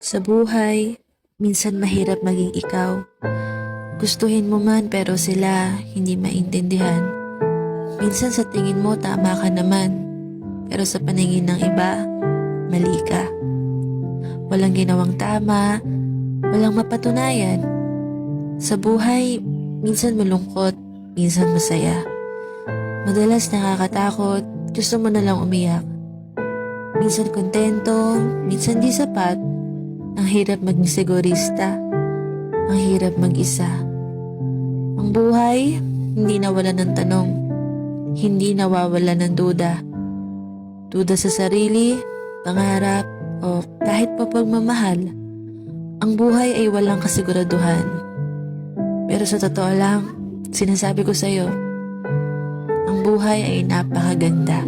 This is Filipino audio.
Sa buhay, minsan mahirap maging ikaw. Gustuhin mo man pero sila hindi maintindihan. Minsan sa tingin mo tama ka naman, pero sa paningin ng iba, mali ka. Walang ginawang tama, walang mapatunayan. Sa buhay, minsan malungkot, minsan masaya. Madalas nakakatakot, gusto mo na lang umiyak. Minsan kontento, minsan di sapat. Ang hirap maging sigurista, ang hirap mag-isa. Ang buhay, hindi nawala ng tanong, hindi nawawala ng duda. Duda sa sarili, pangarap, o kahit pa pagmamahal. Ang buhay ay walang kasiguraduhan. Pero sa totoo lang, sinasabi ko sa'yo, ang buhay ay napakaganda.